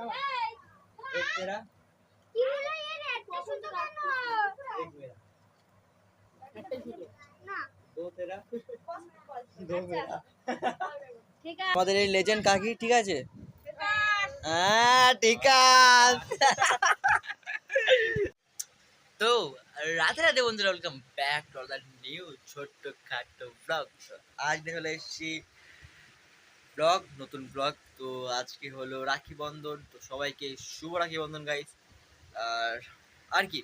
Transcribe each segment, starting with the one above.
एक तेरा एक मेरा दो तेरा दो मेरा ঠিক আছে আমাদের এই লেজেন্ড কাকি ঠিক আছে হ্যাঁ ঠিক আছে তো রাতে রাতে বন্ধুরা welcome back to the new ছোট্ট খাটো ব্লগ আজ দেখলে এসেছি ব্লগ নতুন ব্লগ তো আজকে হলো রাখি বন্ধন তো সবাইকে শুভ রাখি বন্ধন গাইস আর আর কি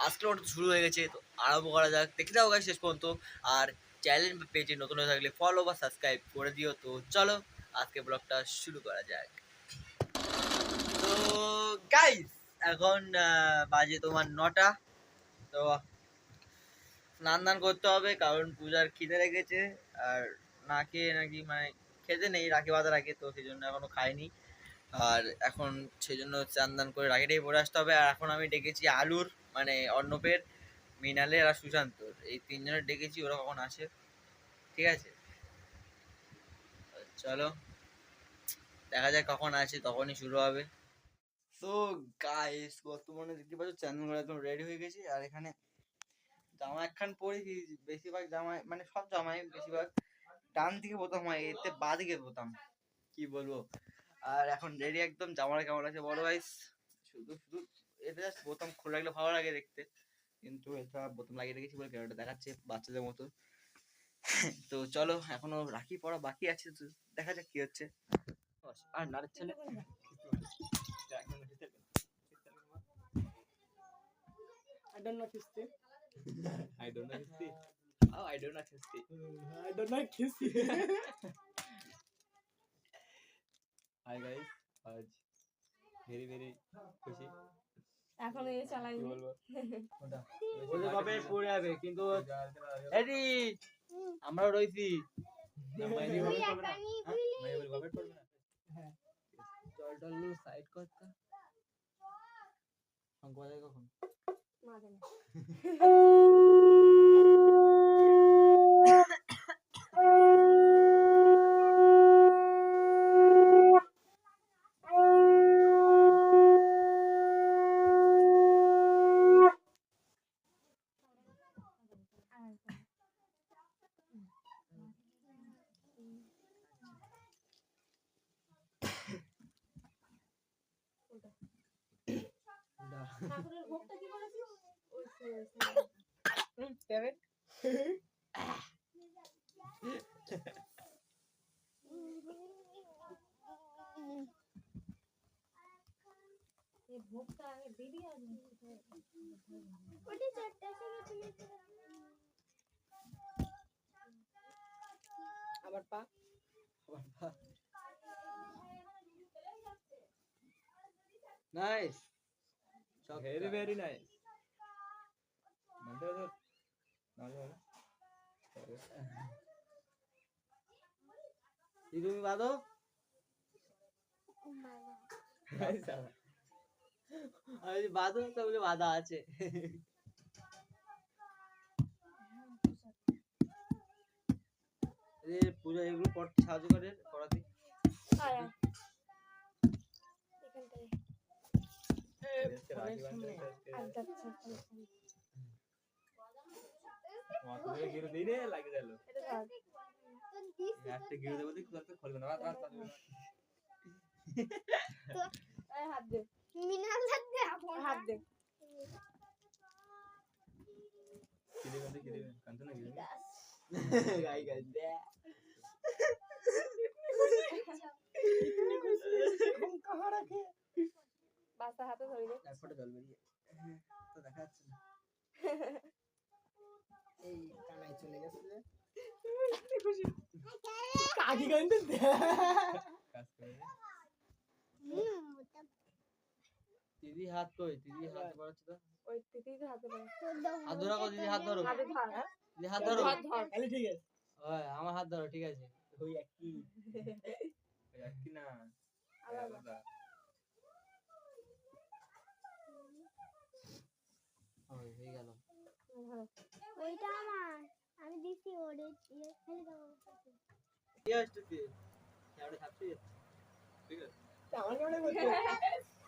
আজকে ওটা শুরু হয়ে গেছে তো আরম্ভ করা যাক দেখতে যাও গাইস শেষ পর্যন্ত আর চ্যানেল পেজে নতুন হয়ে থাকলে ফলো বা সাবস্ক্রাইব করে দিও তো চলো আজকে ব্লগটা শুরু করা যাক তো গাইস এখন বাজে তোমার 9টা তো স্নান দান করতে হবে কারণ পূজার খিদে লেগেছে আর না খেয়ে নাকি মানে খেতে নেই রাখি বাঁধার আগে তো সেই জন্য এখনো খাইনি আর এখন সেই জন্য স্নান দান করে রাখিটাই পরে আসতে হবে আর এখন আমি ডেকেছি আলুর মানে অর্ণবের মৃণালের আর সুশান্তর এই তিনজনের ডেকেছি ওরা কখন আসে ঠিক আছে চলো দেখা যাক কখন আসে তখনই শুরু হবে তো গাইস বর্তমানে দেখতে পাচ্ছ চ্যানেল একদম রেডি হয়ে গেছি আর এখানে জামা একখান পরেছি বেশিরভাগ জামাই মানে সব জামাই বেশিরভাগ ডান দিকে বোতাম হয় এতে বা দিকে বোতাম কি বলবো আর এখন রেডি একদম জামাটা কেমন আছে বড় গাইস শুধু শুধু এটা জাস্ট বোতাম খোলা রাখলে ভালো লাগে দেখতে কিন্তু এটা বোতাম লাগিয়ে রেখেছি বলে কেন দেখাচ্ছে বাচ্চাদের মতো তো চলো এখনো রাখি পড়া বাকি আছে তো দেখা যাক কি হচ্ছে আর নারের ছেলে I don't know Kisti. I don't know Kisti. Oh, I don't know Kisti. I don't know Kisti. Hi guys. आज very very খুশি এখন এই চালাই কি বলবো ওটা বলে কবে পড়ে যাবে কিন্তু এডি আমরা রইছি মাইনি হবে না মাইনি কবে পড়বে না হ্যাঁ চল চল সাইড করতে অঙ্ক বাজায় কখন মা জানে ঠাকুরের ভোগটা কি করেছিস ওই David এই ভোগটা আগে দিবি আর ওটি চারটা থেকে তুমি আবার পা নাইস ভেরি ভেরি নাইস মানে তুমি বাদো আমি বাদো তো বলে বাধা আছে পূজা এগুলো করতে সাহায্য করে করাতে আয়া হাত দে মিনাল লাগবে হাত দে বাসা হাতে ধরে দে ফটো জল বেরিয়ে তো দেখা যাচ্ছে না এই কানাই চলে গেছে খুশি কাকি গাইতে কাজ করে দিদি হাত কই দিদি হাত বাড়াচ্ছে তো ওই তিতির হাতে ধরে হাত ধরো কো দিদি হাত ধরো হাতে ধর দিদি হাত ধরো তাহলে ঠিক আছে ওই আমার হাত ধরো ঠিক আছে ওই একই না আলাদা ওই হয়ে গেল ওইটা আমার আমি দিছি ওরে দিয়ে খালি দাও কি আসছে কি আমরা থাকছি ঠিক আছে আমার ক্যামেরা করতে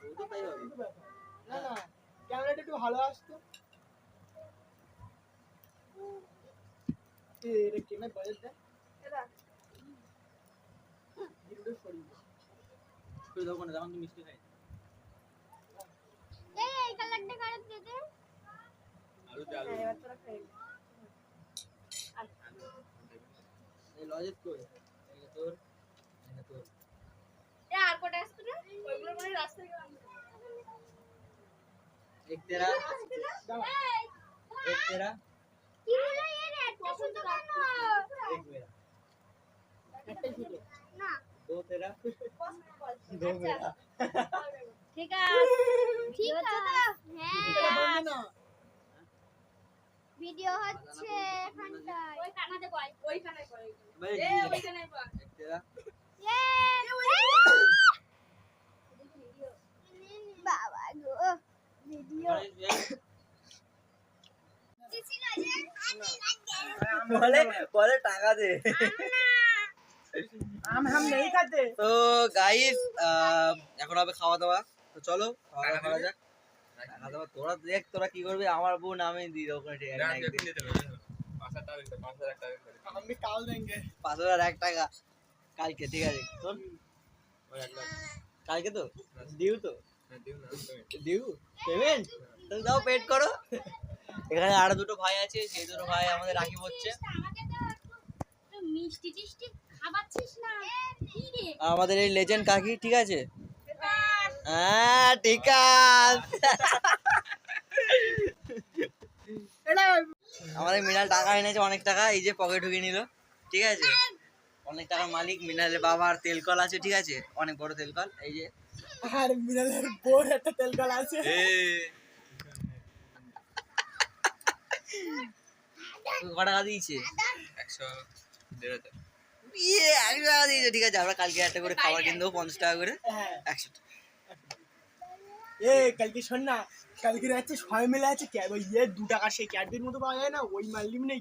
ও তো তাই হবে। না না ক্যামেরাটা একটু ভালো আসতো এটা কেনা বাজেট দেয় এটা ভিডিওটা সরিয়ে দে। তুই দোকানে যখন তুই মিষ্টি খাই এই কালারটা কারক দে দে আলু হ্যাঁ, এবার তোরা খেয়ে নে। এই লজেট কই এই তোর এই তোর এ আর কটা আসছে না ওইগুলো মানে রাস্তায় গেলাম এক তেরা দাঁড়া এক তেরা কি হলো এর একটা শুধু কেন এক মেরা একটাই শুধু না দো তেরা দো মেরা ঠিক আছে ঠিক আছে এটা হ্যাঁ বন্ধ না ভিডিও হচ্ছে এখানটায় ওই কানাতে কয় ওইখানে কয় ভাই এ ওইখানে কয় এক তেরা বাবা গো ভিডিও বলে বলে টাকা দে আম হাম নেই খাতে তো গাইস এখন হবে খাওয়া দাওয়া তো চলো খাওয়া দাওয়া করা যাক খাওয়া দাওয়া তোরা দেখ তোরা কি করবি আমার বোন আমি দিয়ে দেবো ওখানে ঠিক আছে আমি কাল দেंगे 5,001 টাকা কালকে ঠিক আছে তোর কালকে তো ডিউ তো ডিউ পেমেন্ট তুমি দাও পেড করো এখানে আরো দুটো ভাই আছে সেই দুটো ভাই আমাদের রাখি হচ্ছে আমাকে তো একটু মিষ্টি টিষ্টি খাবাচ্ছিস না কি রে আমাদের এই লেজেন্ড কাকি ঠিক আছে হ্যাঁ ঠিক আছে আমাদের মিনাল টাকা এনেছে অনেক টাকা এই যে পকেট ঢুকিয়ে নিল ঠিক আছে অনেক টাকার মালিক মিনালের বাবার তেল কল আছে ঠিক আছে অনেক বড় তেল কল এই যে আর মিনালের বোর একটা তেল কল আছে ক টাকা দিয়েছে 100 টাকা দিয়েছে ঠিক আছে আমরা কালকে একটা করে খাবার কিনে দেবো 50 টাকা করে হ্যাঁ 100 টাকা এ কালকে শোন না কালকে আছে সবাই মিলে আছে ক্যাব ওই 2 টাকা সেই ক্যাডবের মতো পাওয়া যায় না ওই মাল্লিম নেই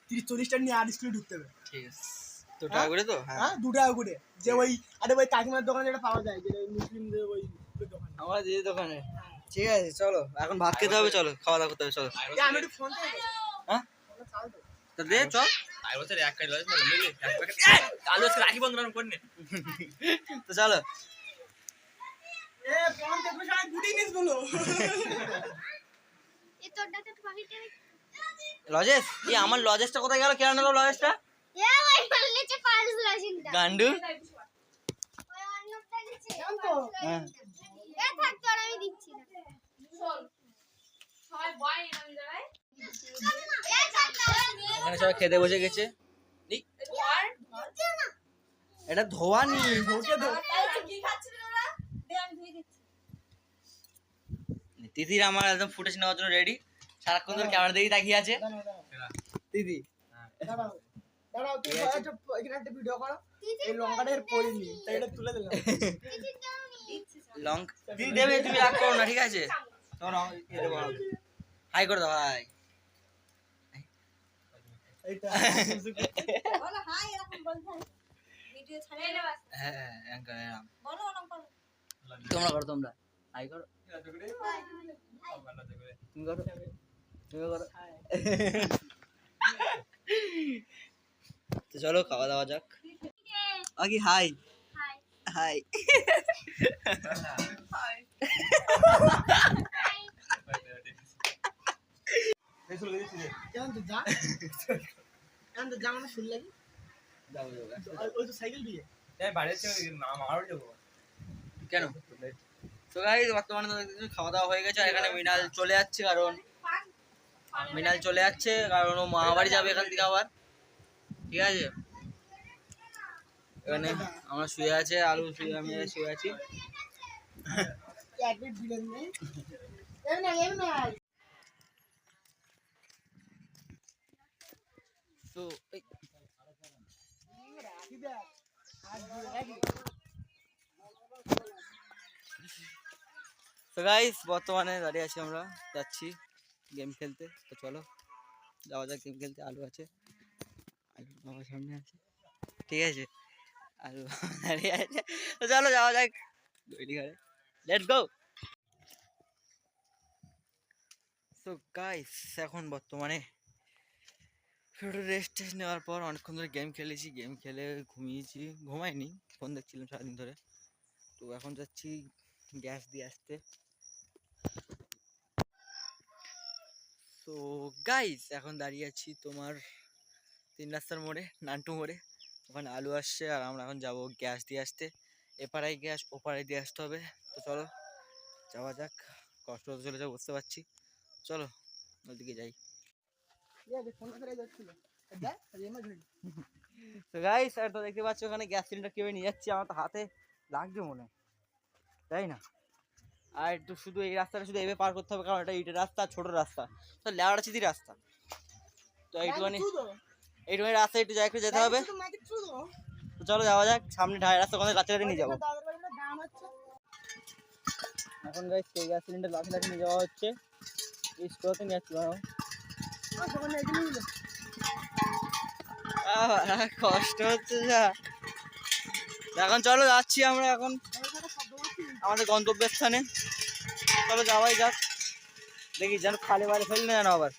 30-40 টাকা নিয়ে আর স্কুলে ঢুকতে হবে ঠিক আছে তো টাকা করে তো হ্যাঁ হ্যাঁ 2 টাকা করে যে ওই আরে ওই কাকিমার দোকানে যেটা পাওয়া যায় যে মুসলিমদের ওই দোকান আমরা দিয়ে দোকানে ঠিক আছে চলো এখন ভাত খেতে হবে চলো খাওয়া দাওয়া করতে হবে চলো আমি একটু ফোন থেকে হ্যাঁ তো দে চল তো চলো এ ফোন থেকে সবাই গুডি নিস বলো এ তোরটাতে একটু পাখিটা লজেস কি আমার লজেসটা কোথায় গেল কে আনলো লজেসটা এ ওই বললেছে পারস লাসিনটা গান্ডু ওই অন্যটা নিচে জানতো হ্যাঁ এ থাক তোর আমি দিচ্ছি না শোন সবাই বয় এরকম জায়গায় এ থাক তোর আমি এখানে সবাই খেতে বসে গেছে এই, আর এটা ধোয়া নি ওকে দো কি খাচ্ছিস তোরা দে আমি ধুই দিচ্ছি তিতির আমার একদম ফুটেজ নেওয়ার জন্য রেডি সারাক্ষণ ধরে ক্যামেরা দিকেই তাকিয়ে আছে দিদি দাঁড়াও দাঁড়াও তুই একটা এখানে একটা ভিডিও করো এই লঙ্কাটা এর পড়িনি তাই এটা তুলে দিলাম লং দিদি দেবে তুমি রাগ করো না ঠিক আছে তোমার হাই করে দাও হাই এইটা বলো হাই এরকম বলতে ভিডিও ছাড়ে নে বাস হ্যাঁ হ্যাঁ অ্যাঙ্কার এরকম বলো ওরকম করো তোমরা করো তোমরা হাই করো তুমি করো তুমি করো তো চলো খাওয়া দাওয়া যাক আগে হাই হাই হাই কেমন তো যা কেমন তো যা মানে শুন লাগি ওই তো সাইকেল দিয়ে কেন তো গাইস বর্তমানে তো খাওয়া দাওয়া হয়ে গেছে আর এখানে মিনাল চলে যাচ্ছে কারণ মিনাল চলে যাচ্ছে কারণ ও মামা বাড়ি যাবে এখান থেকে আবার ঠিক আছে এখানে আমরা শুয়ে আছে আলু শুয়ে আমি শুয়ে আছি এক মিনিট দিলেন নেই এম না তো এই রাখি দেখ আর দিয়ে রাখি তো গাইস বর্তমানে দাঁড়িয়ে আছি আমরা যাচ্ছি গেম খেলতে তো চলো যাওয়া যাক গেম খেলতে আলু আছে আলু আমার সামনে আছে ঠিক আছে আলু দাঁড়িয়ে আছে তো চলো যাওয়া যাক লেটস গো। সো গাইস, এখন বর্তমানে একটু রেস্ট টেস্ট নেওয়ার পর অনেকক্ষণ ধরে গেম খেলেছি, গেম খেলে ঘুমিয়েছি, ঘুমাইনি, ফোন দেখছিলাম সারাদিন ধরে। তো এখন যাচ্ছি গ্যাস দিয়ে আসতে। তো গাইস, এখন দাঁড়িয়ে আছি তোমার 3 রাস্তার মোড়ে, নান্টু মোড়ে। ওখানে আলু আসছে আর আমরা এখন যাব গ্যাস দিয়ে আসতে। এপাড়ায় গ্যাস ওপাড়ায় দিয়ে আসতে হবে। তো চলো যাওয়া যাক, কষ্ট হতে চলে যাবো বুঝতে পারছি। চলো ওইদিকে যাই। তো গাইস, আর তো দেখতে পাচ্ছ ওখানে গ্যাস সিলিন্ডার কিভাবে নিয়ে যাচ্ছি, আমার তো হাতে লাগবে মনে হয়, তাই না? আর একটু শুধু এই রাস্তাটা শুধু এভাবে পার করতে হবে, কারণ এটা ইটের রাস্তা, ছোট রাস্তা, তো লেওয়াটা চিদি রাস্তা। তো এইটুখানি রাস্তা একটু যাই একটু যেতে হবে। তো চলো যাওয়া যাক, সামনে ঢাই রাস্তা ওখানে লাচি লাচি নিয়ে যাবো। এখন গাইস সেই গ্যাস সিলিন্ডার লাচি লাচি নিয়ে যাওয়া হচ্ছে, এই স্টোরতে নিয়ে যাচ্ছি। কষ্ট হচ্ছে যা। এখন চলো যাচ্ছি আমরা এখন আমাদের গন্তব্যস্থানে। চলো যাওয়াই যাক, দেখি যেন খালি বাড়ি ফেলি না যেন আবার।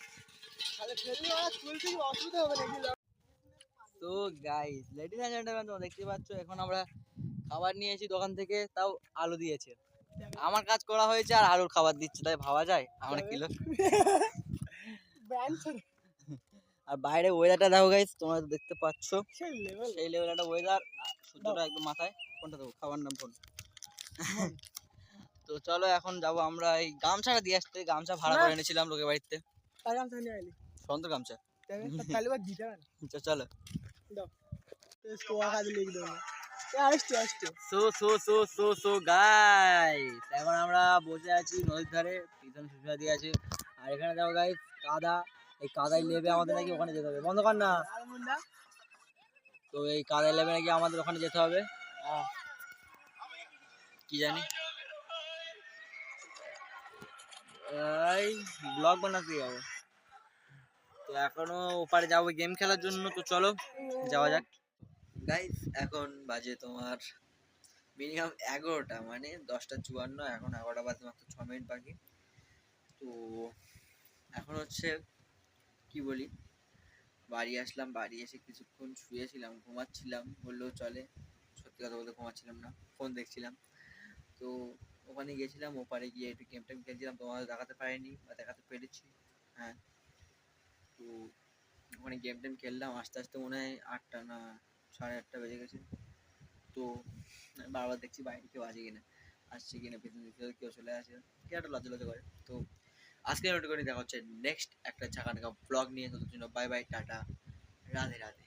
তো গাইস, লেডিস এন্ড জেন্টলম্যান, তোমরা দেখতে পাচ্ছ এখন আমরা খাবার নিয়েছি দোকান থেকে, তাও আলু দিয়েছে। আমার কাজ করা হয়েছে আর আলুর খাবার দিচ্ছে, তাই ভাবা যায় আমরা কি লোক। আর বাইরে ওয়েদারটা দেখো গাইস, তোমরা তো দেখতে পাচ্ছ সেই লেভেল একটা ওয়েদার, সূর্যটা একদম মাথায়। কোনটা দেবো, খাবার নাম কোন? তো চলো এখন যাব আমরা এই গামছাটা দিয়ে আসতে। গামছা ভাড়া করে এনেছিলাম লোকের বাড়িতে, সন্ত গামছা। তো চলো। সো গাইস, এখন আমরা বসে আছি নদীর ধারে, পিছনে সুবিধা দিয়ে আছে। আর এখানে দেখো গাইস কাদা, এই কাদায় লেবে আমাদের নাকি ওখানে যেতে হবে। বন্ধ কর না। তো এই কাদায় লেবে নাকি আমাদের ওখানে যেতে হবে, কি জানি। এই ব্লগ বানাতে যাবো, তো এখনো ওপারে যাবো গেম খেলার জন্য। তো চলো যাওয়া যাক গাইস। এখন বাজে তোমার মিনিমাম 11টা, মানে 10টা 54, এখন 11টা বাজে মাত্র 6 মিনিট বাকি। তো এখন হচ্ছে কি বলি, বাড়ি আসলাম, বাড়ি এসে কিছুক্ষণ শুয়েছিলাম, ঘুমাচ্ছিলাম বললেও চলে। সত্যি কথা বলতে ঘুমাচ্ছিলাম না, ফোন দেখছিলাম। তো ওখানে গিয়েছিলাম, ওপারে গিয়ে একটু গেম টেম খেলছিলাম, তোমাদের দেখাতে পারিনি বা দেখাতে পেরেছি। হ্যাঁ, তো ওখানে গেম টেম খেললাম, আস্তে আস্তে মনে হয় 8টা না 8:30 বেজে গেছে। তো বারবার দেখছি বাইরে কেউ আছে কিনা, আসছে কিনা, পেছনে কেউ চলে আসে, কেউ একটা লজ্জা লজ্জা করে। তো আজকে নোট করে দেখা হচ্ছে নেক্সট একটা ঝাঁকা ব্লগ নিয়ে। ততক্ষণ জন্য bye bye, tata, Radhe Radhe.